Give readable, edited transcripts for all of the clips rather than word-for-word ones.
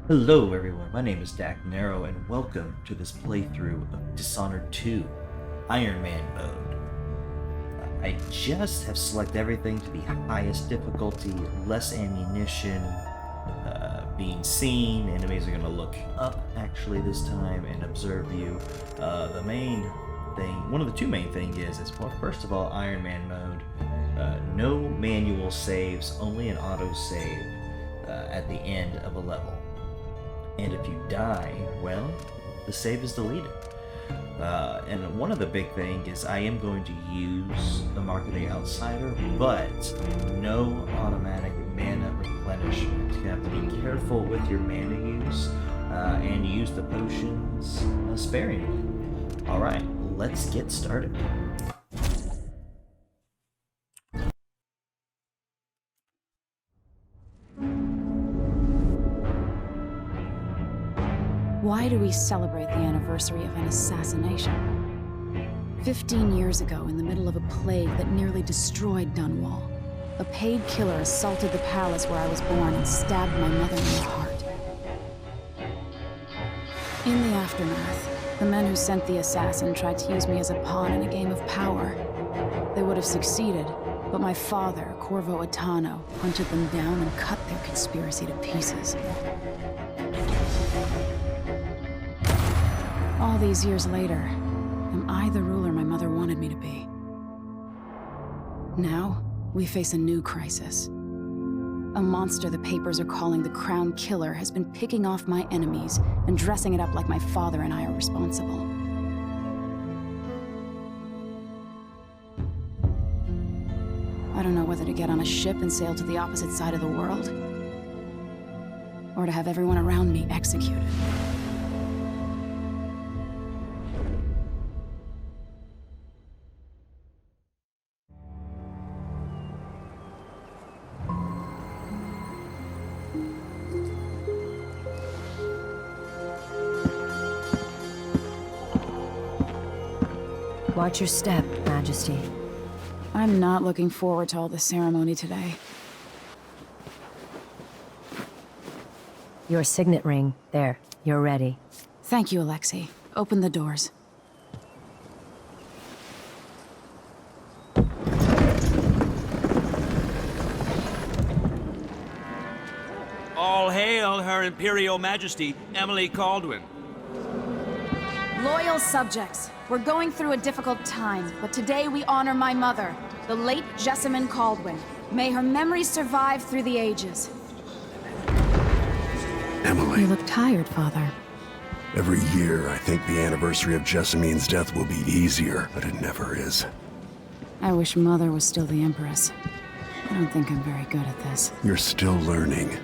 Hello everyone, my name is Dak Nero and welcome to this playthrough of Dishonored 2, Iron Man mode. I just have selected everything to the highest difficulty, less ammunition, being seen, enemies are going to look up actually this time and observe you. The main thing, one of the two main things is well, first of all, Iron Man mode, no manual saves, only an auto save at the end of a level. And if you die, well, the save is deleted. And one of the big things is I am going to use the Mark of the Outsider, but no automatic mana replenishment. You have to be careful with your mana use and use the potions sparingly. Alright, let's get started. Why do we celebrate the anniversary of an assassination? 15 years ago, in the middle of a plague that nearly destroyed Dunwall, a paid killer assaulted the palace where I was born and stabbed my mother in the heart. In the aftermath, the men who sent the assassin tried to use me as a pawn in a game of power. They would have succeeded, but my father, Corvo, hunted them down and cut their conspiracy to pieces. All these years later, am I the ruler my mother wanted me to be? Now, we face a new crisis. A monster the papers are calling the Crown Killer has been picking off my enemies and dressing it up like my father and I are responsible. I don't know whether to get on a ship and sail to the opposite side of the world, or to have everyone around me executed. Watch your step, Majesty. I'm not looking forward to all the ceremony today. Your signet ring. There, you're ready. Thank you, Alexei. Open the doors. All hail Her Imperial Majesty, Emily Caldwin. Loyal subjects, we're going through a difficult time, but today we honor my mother, the late Jessamine Caldwin. May her memory survive through the ages. Emily. You look tired, Father. Every year, I think the anniversary of Jessamine's death will be easier, but it never is. I wish Mother was still the Empress. I don't think I'm very good at this. You're still learning.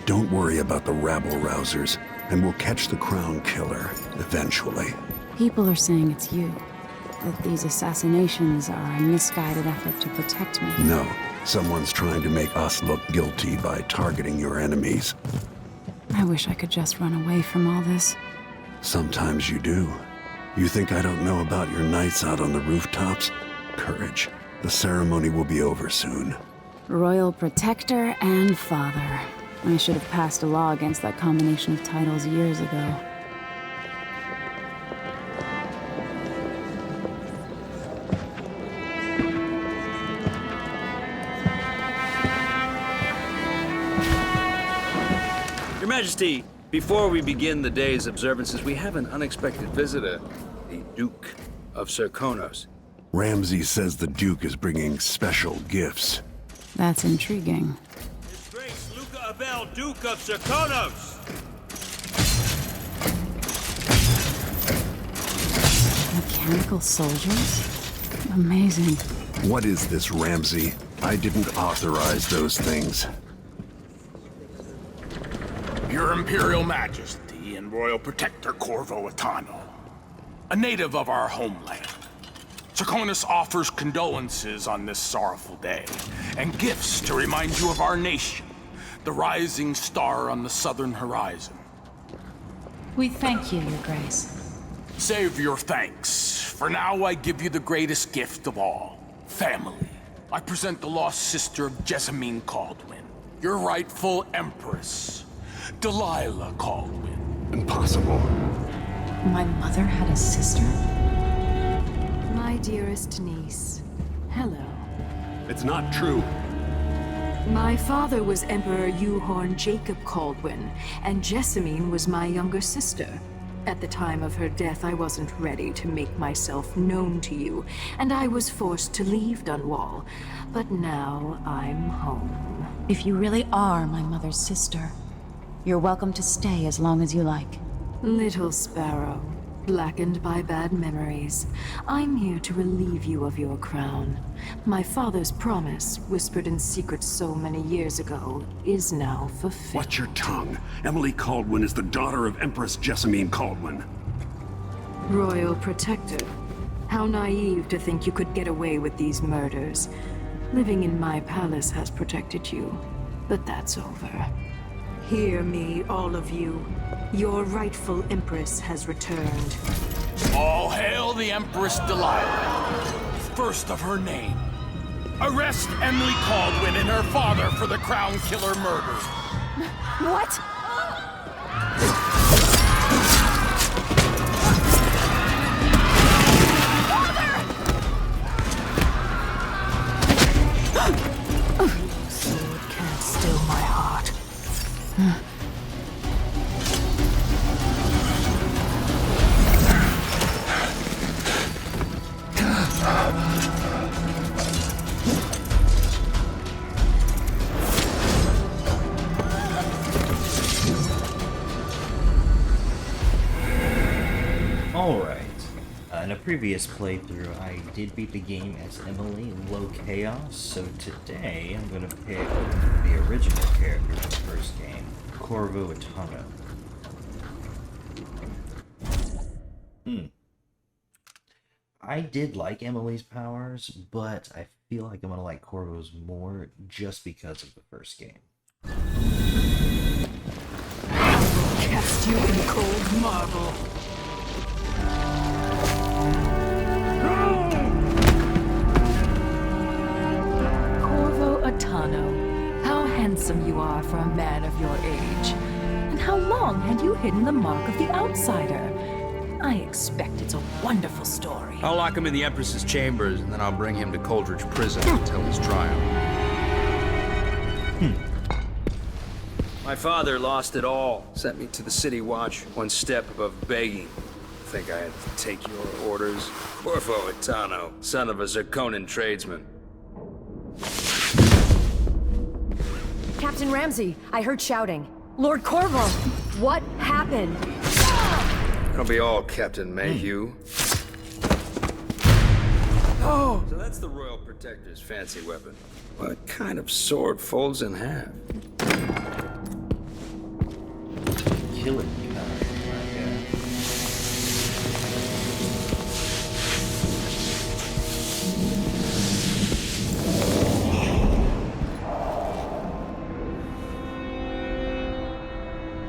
Don't worry about the rabble-rousers, and we'll catch the Crown Killer, eventually. People are saying it's you. That these assassinations are a misguided effort to protect me. No, someone's trying to make us look guilty by targeting your enemies. I wish I could just run away from all this. Sometimes you do. You think I don't know about your nights out on the rooftops? Courage. The ceremony will be over soon. Royal Protector and Father. I should have passed a law against that combination of titles years ago. Your Majesty, before we begin the day's observances, we have an unexpected visitor, the Duke of Serkonos. Ramsay says the Duke is bringing special gifts. That's intriguing. His Grace Luca Abel, Duke of Serkonos! Mechanical soldiers? Amazing. What is this, Ramsay? I didn't authorize those things. Your Imperial Majesty and Royal Protector Corvo, a native of our homeland. Serkonos offers condolences on this sorrowful day, and gifts to remind you of our nation, the rising star on the southern horizon. We thank you, Your Grace. Save your thanks. For now, I give you the greatest gift of all, family. I present the lost sister of Jessamine Caldwin, your rightful empress. Delilah Caldwin. Impossible. My mother had a sister? My dearest niece, hello. It's not true. My father was Emperor Yuhorn Jacob Caldwin, and Jessamine was my younger sister. At the time of her death, I wasn't ready to make myself known to you, and I was forced to leave Dunwall. But now I'm home. If you really are my mother's sister, you're welcome to stay as long as you like. Little Sparrow, blackened by bad memories, I'm here to relieve you of your crown. My father's promise, whispered in secret so many years ago, is now fulfilled. Watch your tongue. Emily Caldwin is the daughter of Empress Jessamine Caldwin. Royal Protector. How naive to think you could get away with these murders. Living in my palace has protected you, but that's over. Hear me, all of you. Your rightful Empress has returned. All hail the Empress Delilah, first of her name. Arrest Emily Caldwin and her father for the Crown Killer murder. What? Sword can't still my heart. Alright. In a previous playthrough, I did beat the game as Emily in Low Chaos, so today I'm going to pick the original character from the first game, Corvo Atano. I did like Emily's powers, but I feel like I'm going to like Corvo's more just because of the first game. Cast you in cold marble. Corvo Atano, how handsome you are for a man of your age. And how long had you hidden the mark of the outsider? I expect it's a wonderful story. I'll lock him in the Empress's chambers, and then I'll bring him to Coldridge Prison until his trial. My father lost it all. Sent me to the City Watch, one step above begging. Think I had to take your orders? Corvo Atano, son of a Zirconan tradesman. Captain Ramsey, I heard shouting. Lord Corvo, what happened? That'll be all, Captain Mayhew. Oh! So that's the Royal Protector's fancy weapon. What kind of sword folds in half? Killing me, man.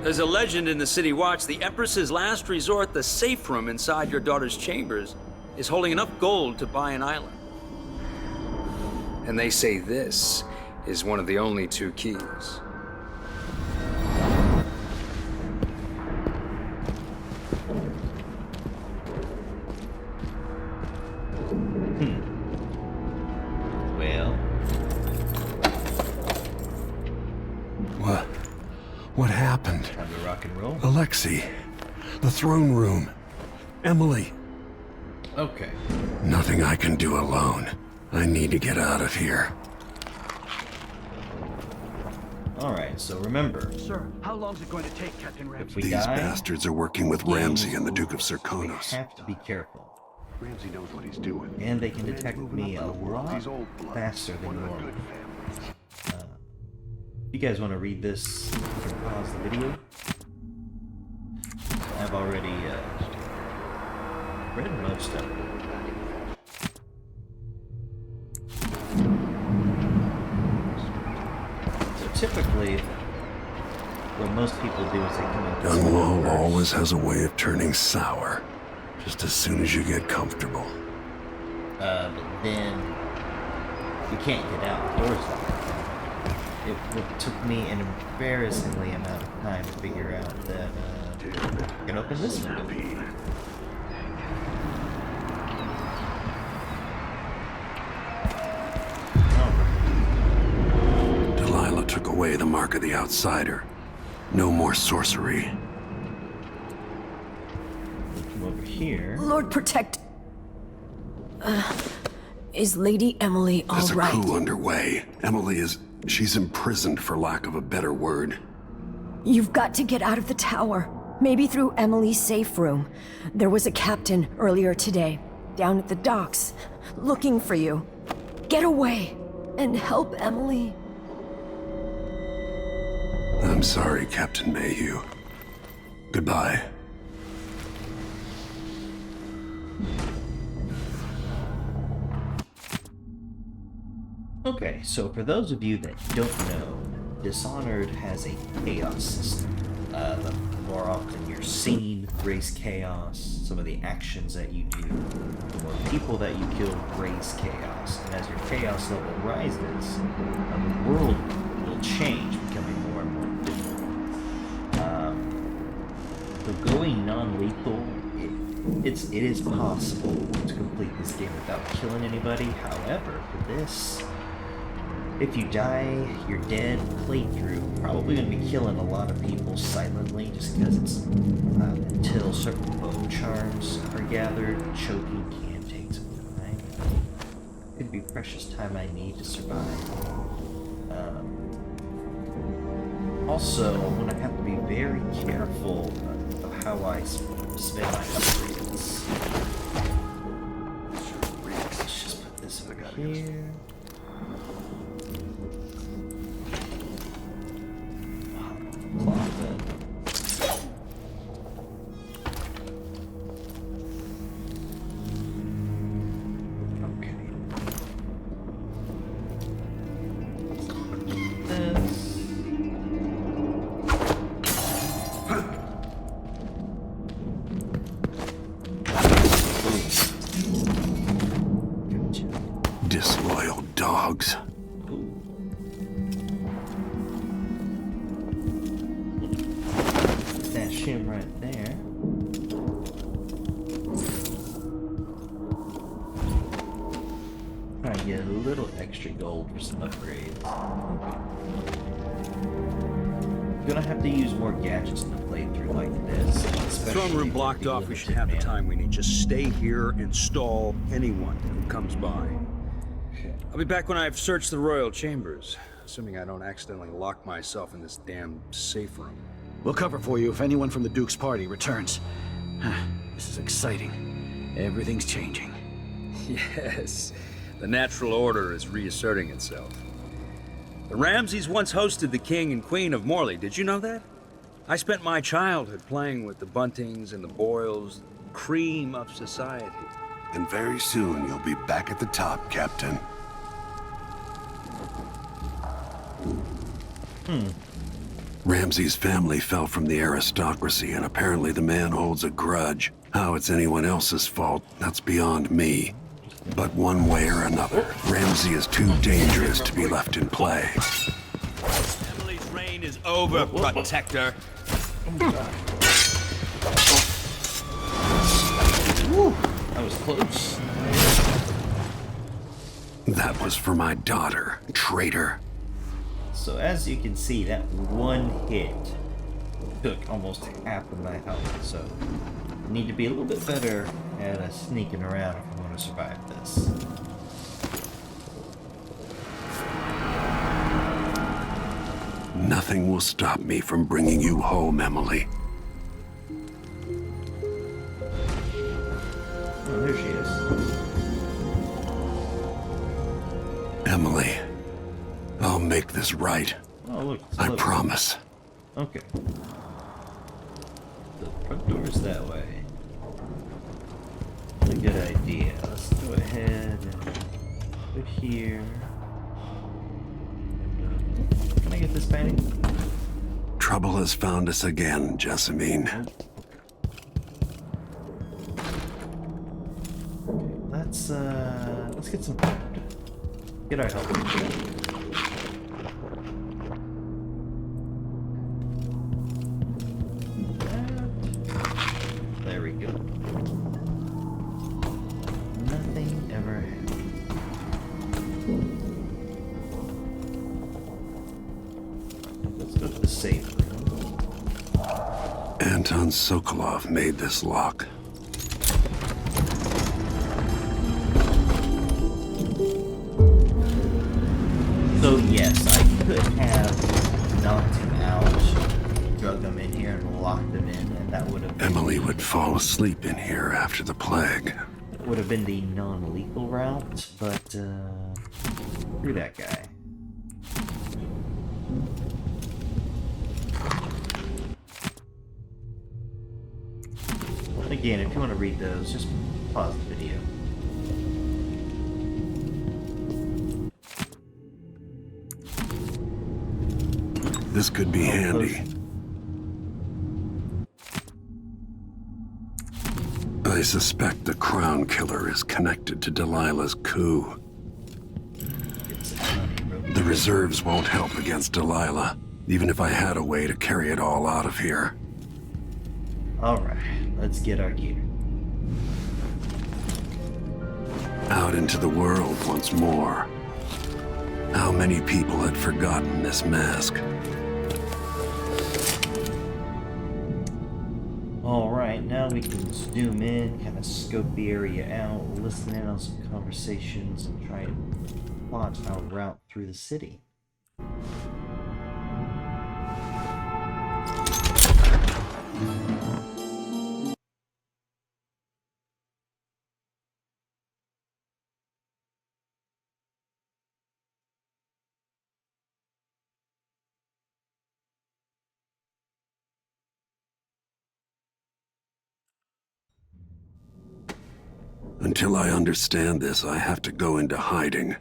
There's a legend in the City Watch. The Empress's last resort, the safe room inside your daughter's chambers, is holding enough gold to buy an island. And they say this is one of the only two keys. Well, What happened? time to rock and roll. Alexei, the throne room, Emily. Okay. Nothing I can do alone. I need to get out of here. Alright, so remember, Sir, how long is it going to take, Captain if Ramsey? we These die, bastards are working with Ramsey and the Duke of Serkonos. we have to be careful. Ramsey knows what he's doing. And they can detect me a lot faster than normal. If you guys want to read this, you can pause the video. I've already read most of it. So typically, what most people do is they come in Dunwall first. always has a way of turning sour, just as soon as you get comfortable. But then you can't get out. The door's locked. it took me an embarrassingly amount of time to figure out that I can open this window. Delilah took away the mark of the outsider. No more sorcery. Come over here. Lord Protect... is Lady Emily all There's a right? coup underway. Emily is... she's imprisoned for lack of a better word. You've got to get out of the tower. Maybe through Emily's safe room. There was a captain earlier today, down at the docks, looking for you. Get away and help Emily. I'm sorry, Captain Mayhew. Goodbye. Okay, so for those of you that don't know, Dishonored has a chaos system. The more often you're seen, raise chaos. Some of the actions that you do, the more people that you kill, raise chaos. And as your chaos level rises, the world will change, becoming more and more difficult. So going non-lethal, it is possible to complete this game without killing anybody. However, for this, if you die, you're dead, playthrough, probably going to be killing a lot of people silently just because it's until certain bone charms are gathered. Choking can take some time. Could be precious time I need to survive. Also, I'm going to have to be very careful of how I spend my upgrades. Let's just put this over here. Disloyal dogs. Stash him right there. Try to get a little extra gold for some upgrades. Gonna have to use more gadgets in a playthrough like this. Throne room blocked off. We should have the time we need. Just stay here and stall anyone who comes by. I'll be back when I've searched the royal chambers, assuming I don't accidentally lock myself in this damn safe room. We'll cover for you if anyone from the Duke's party returns. This is exciting. Everything's changing. Yes, the natural order is reasserting itself. The Ramseys once hosted the King and Queen of Morley. Did you know that? I spent my childhood playing with the Buntings and the Boyles, cream of society. And very soon you'll be back at the top, Captain. Ramsey's family fell from the aristocracy, and apparently the man holds a grudge. How it's anyone else's fault, that's beyond me. But one way or another, Ramsey is too dangerous to be left in play. Emily's reign is over, Protector. Woo, that was close. That was for my daughter, traitor. So as you can see, that one hit took almost half of my health. So I need to be a little bit better at sneaking around if I want to survive this. Nothing will stop me from bringing you home, Emily. Oh, there she is. Emily, I'll make this right. Oh, look. I promise. Okay. The front door's that way. A good idea. Let's go ahead and put here. Can I get this painting? Trouble has found us again, Jessamine. Let's get some food. Get our help. Anton Sokolov made this lock. So yes, I could have knocked him out, drug him in here, and locked him in, and that would have been, Emily would fall asleep in here after the plague. would have been the non-lethal route, but screw that guy. Again, if you want to read those, just pause the video. This could be handy. I suspect the Crown Killer is connected to Delilah's coup. The reserves won't help against Delilah, even if I had a way to carry it all out of here. Alright, let's get our gear. Out into the world once more. How many people had forgotten this mask? Alright, now we can zoom in, kind of scope the area out, listen in on some conversations, and try and plot our route through the city. Until I understand this, I have to go into hiding.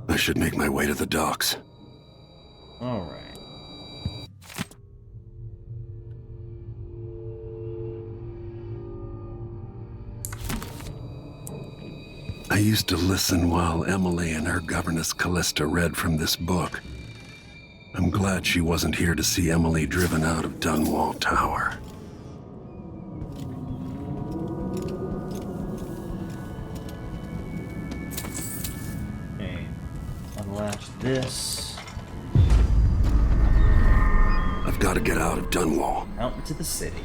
I should make my way to the docks. Alright. I used to listen while Emily and her governess Callista read from this book. I'm glad she wasn't here to see Emily driven out of Dunwall Tower. Okay. Unlatch this. I've got to get out of Dunwall. Out into the city.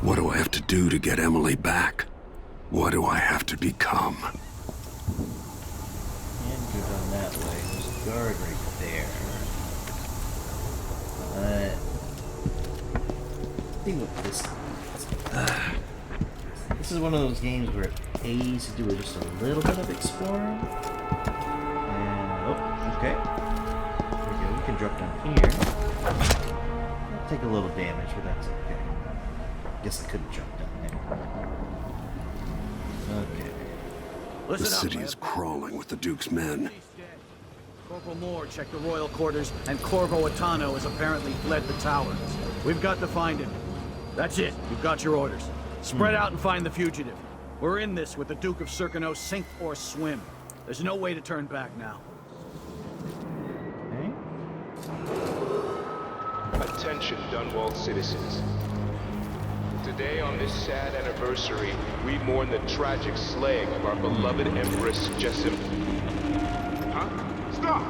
What do I have to do to get Emily back? What do I have to become? And go down that way. There's a guard right there. See what this is. This is one of those games where it pays to do just a little bit of exploring. And, oh, okay. There we go. We can drop down here. I'll take a little damage, but that's okay. Guess I couldn't jump down there. Okay. The city is crawling with the Duke's men. Corporal Moore checked the royal quarters, and Corvo Atano has apparently fled the tower. We've got to find him. That's it. You've got your orders. Spread out and find the fugitive. We're in this with the Duke of Serkino, sink or swim. There's no way to turn back now. Okay. Attention, Dunwall citizens. Today, on this sad anniversary, we mourn the tragic slaying of our beloved Empress Jessamine. Huh? Stop!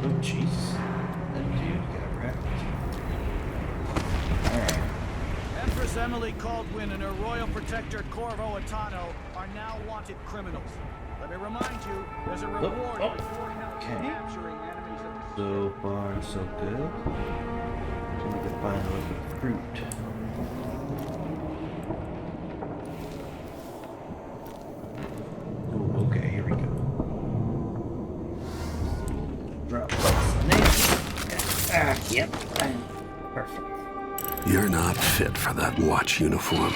Oh, jeez. That dude got wrecked. Alright. Empress Emily Caldwin and her royal protector Corvo Atano are now wanted criminals. Let me remind you, there's a reward for your help in capturing enemies of the So far, so good. So we can find a little bit of fruit. Ooh, okay, here we go. Drop this. Yep. Perfect. You're not fit for that watch uniform.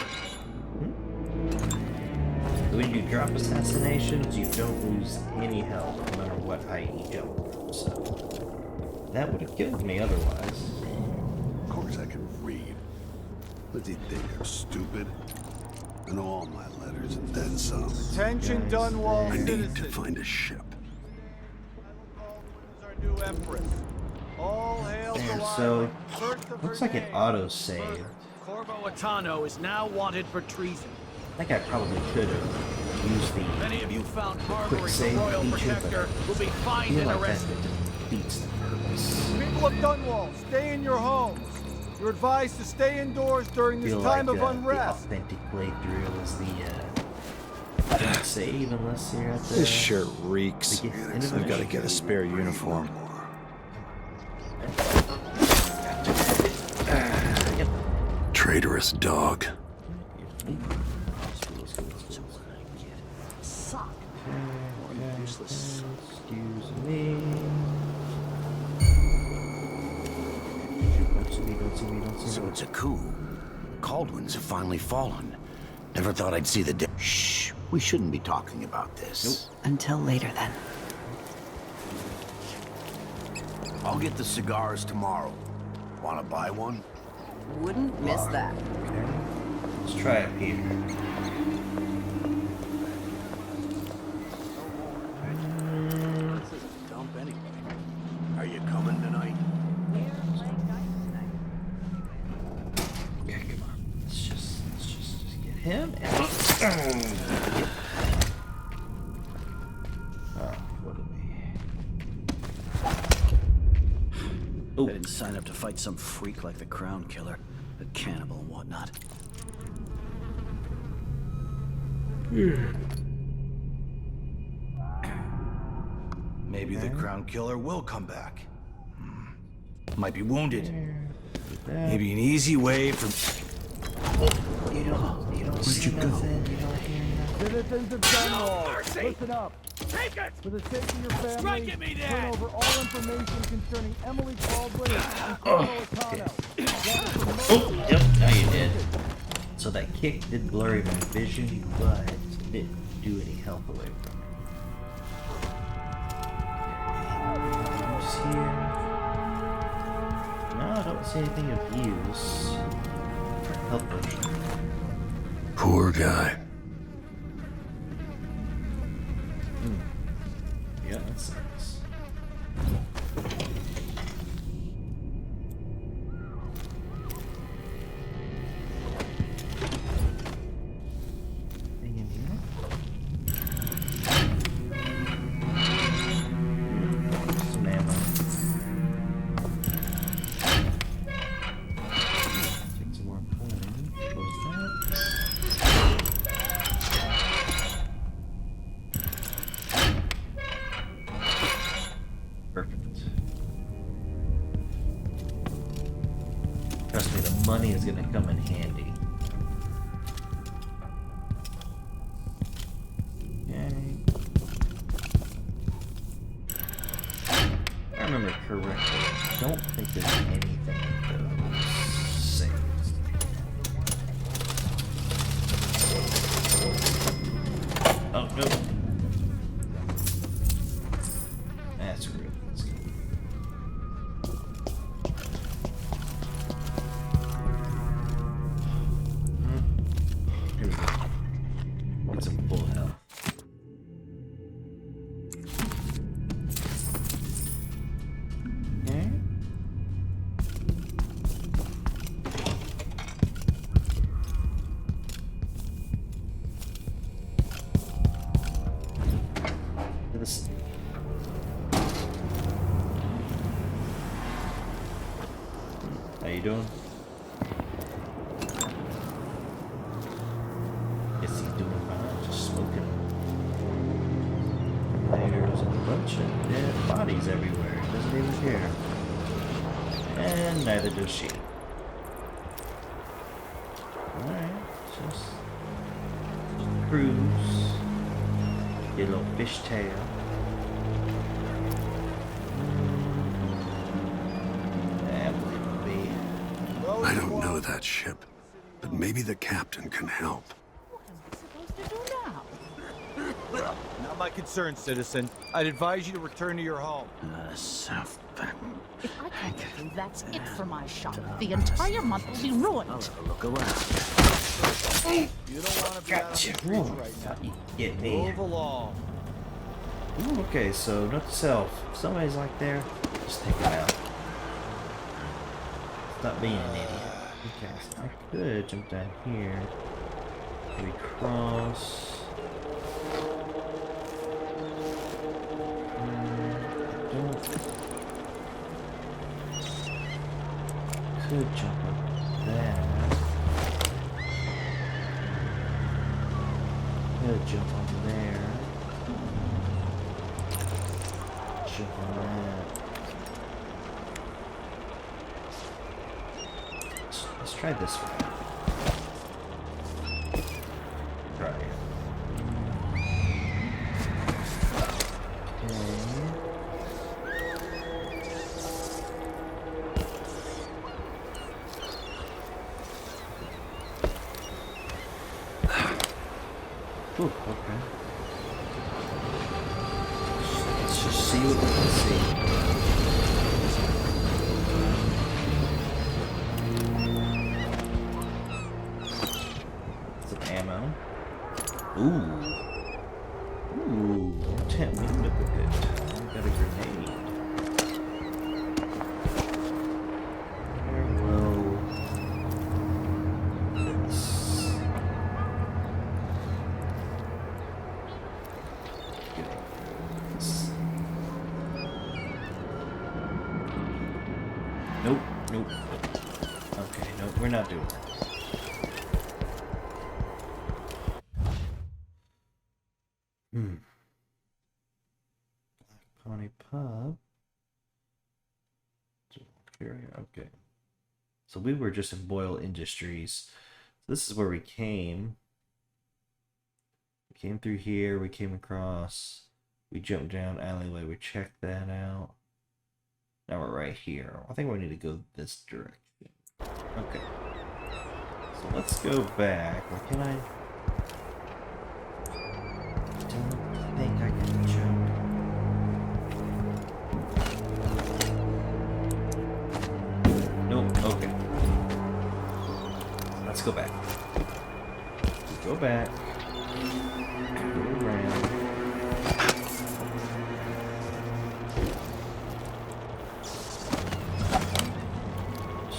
When you drop assassinations, you don't lose any health, no matter what height you jump from, so that would have killed me otherwise. Of course I can read. Does he think I'm stupid? And all my letters and then some. Attention, Dunwall I need to citizens. find a ship. Our new empress. All hail there. So, looks like it auto-saved. Corvo Atano is now wanted for treason. I think I probably could have used the Many of you found harboring quick the save royal feature, protector will be but I fined feel and like that arrested. defeats the purpose. People of Dunwall, stay in your homes. You're advised to stay indoors during I this feel time like of the unrest. authentic playthrough is the quick save unless you're at the... This shirt reeks. the end of I've the got to mission. get a spare uniform. Traitorous dog. Excuse me. Don't see So me. it's a coup. Caldwins have finally fallen. Never thought I'd see the day. Shh. We shouldn't be talking about this. Until later, then. I'll get the cigars tomorrow. Wanna buy one? Wouldn't miss that. Okay. Let's try it here. This isn't dump anyway. Are you coming tonight? Okay, come on. Let's just get him and what do we? I didn't sign up to fight some freak like the Crown Killer, a cannibal and whatnot. Maybe the Crown Killer will come back. Might be wounded. Maybe an easy way from... You don't see nothing. You don't hear nothing. Citizens of Dunwall, listen up. Take it! For the sake of your family, Strike at me, turn Dad! over all information concerning Emily Caldwin and Corvo Atano. Oh, yep, now you did. So that kick did blurry my vision, but it didn't do any health away from me. Use here. No, I don't see anything of use. Health potion. Poor guy. Yeah, that sucks. Anything in here? Some ammo. Take some more coin. Close that. Perfect. Trust me, the money is gonna come in handy. Okay. If I remember correctly, I don't think there's anything in those saves. Oh, no. That's rude. Let's go. Here we go. Get some full health. Okay. This. How you doing? Is he doing fine? Just smoking. There's a bunch of dead bodies everywhere. Doesn't even care. And neither does she. Alright, just cruise. Get a little fishtail. That would be. I don't know that ship, but maybe the captain can help. Not my concern, citizen. I'd advise you to return to your home. If I can't get through, that's it for my shop. The entire month will be ruined. Look around. You don't want to be out on the streets right now. You get me. Move along. Ooh, okay, so note to self. If somebody's like there, just take them out. Stop being an idiot. Okay, so I could jump down here. Maybe cross. Could jump up there. Could jump on there. Jump on that. Let's try this one. Try it. Ooh, okay. Let's just see what we can see. Some ammo. Ooh. Ooh. Can't win with it. I got a grenade. Nope, nope. Okay, nope, we're not doing that. Black Pony Pub. Okay. So we were just in Boyle Industries. So this is where we came. We came through here, we came across. We jumped down alleyway, we checked that out. Now we're right here. I think we need to go this direction. Okay. So let's go back. Where can I? Don't think I can jump. Nope. Okay. Let's go back. Go back. Go around.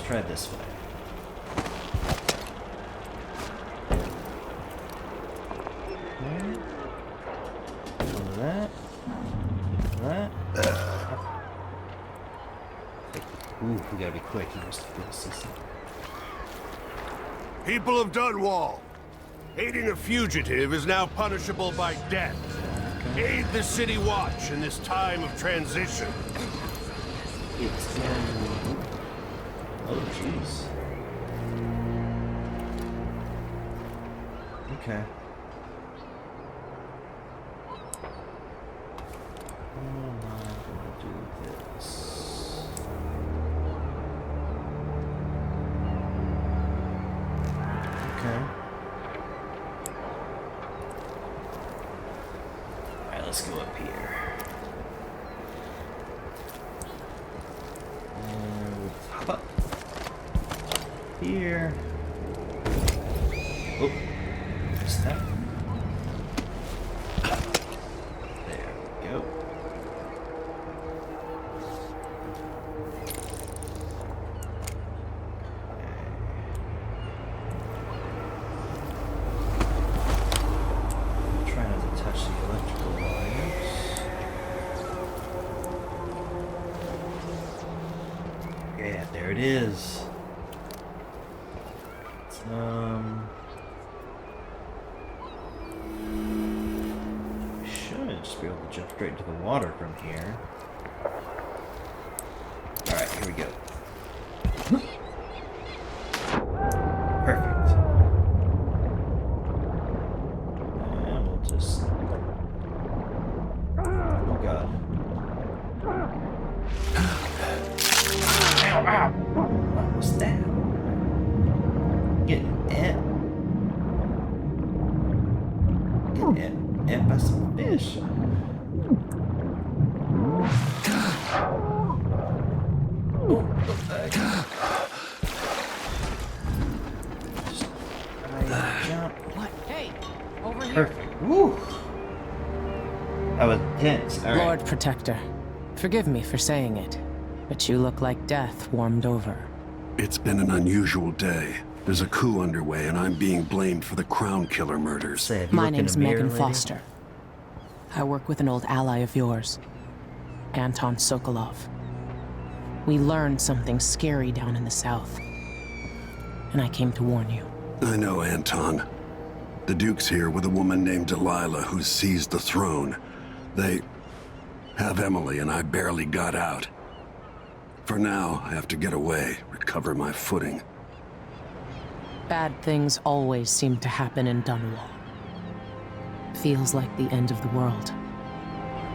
Try this way. Okay. That. That. Ooh, we gotta be quick. He must have been assistant. People of Dunwall, aiding a fugitive is now punishable by death. Okay. Aid the City Watch in this time of transition. It's oh, jeez. Okay. How am I gonna do this? Okay. Alright, let's go up here. Hop up. Here. Oh, missed that. There we go. Try not to touch the electrical wires. Yeah, there it is. Should just be able to jump straight into the water from here. Alright, here we go. Perfect. And we'll just... Oh god. Ow, ow! What was that? Getting ant. Getting ant by some fish. Jump. What? Hey, over here. Perfect. Woo! That was intense. All right. Lord Protector, forgive me for saying it, but you look like death warmed over. It's been an unusual day. There's a coup underway, and I'm being blamed for the Crown Killer murders. Say, have you My looked in name's a mirror, Megan lady? Foster. I work with an old ally of yours, Anton Sokolov. We learned something scary down in the south, and I came to warn you. I know, Anton. The Duke's here with a woman named Delilah who's seized the throne. They have Emily, and I barely got out. For now, I have to get away, recover my footing. Bad things always seem to happen in Dunwall. Feels like the end of the world.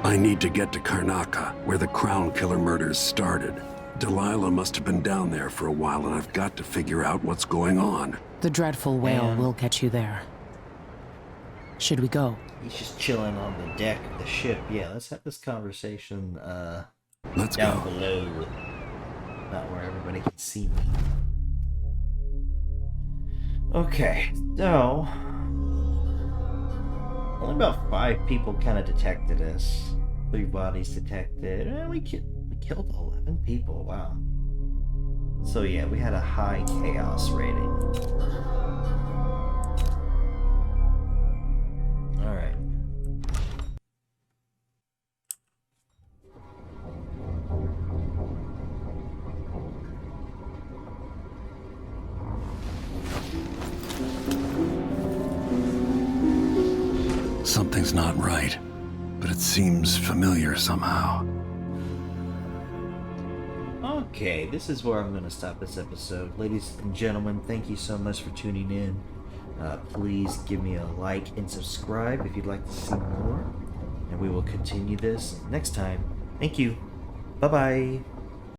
I need to get to Karnaca, where the Crown Killer murders started. Delilah must have been down there for a while, and I've got to figure out what's going on. The dreadful whale will get you there. Should we go? He's just chilling on the deck of the ship. Yeah, let's have this conversation Let's down go. below. Not where everybody can see me. Okay, so only about 5 people kind of detected us. 3 bodies detected, and we killed 11 people. Wow. So yeah, we had a high chaos rating. All right. Something's not right, but it seems familiar somehow. Okay, this is where I'm going to stop this episode. Ladies and gentlemen, thank you so much for tuning in. Please give me a like and subscribe if you'd like to see more. And we will continue this next time. Thank you. Bye-bye.